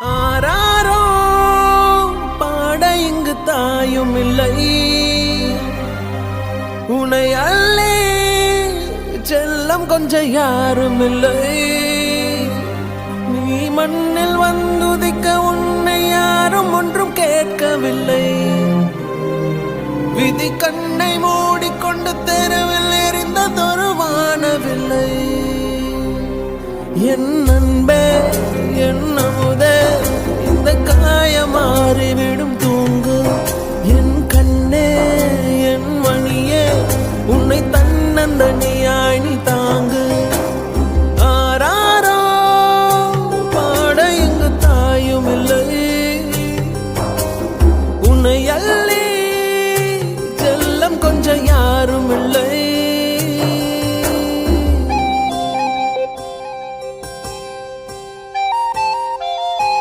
ஆராரோ பாட இங்கு தாயும் இல்லை, உனை அல்லே செல்லம் கொஞ்சம் யாரும் இல்லை. நீ மண்ணில் வந்துதிக்க உன்னை யாரும் ஒன்றும் கேட்கவில்லை. விதி கண்ணை மூடிக்கொண்டு தெருவில் எறிந்ததொரு வானவில்லை. என்ன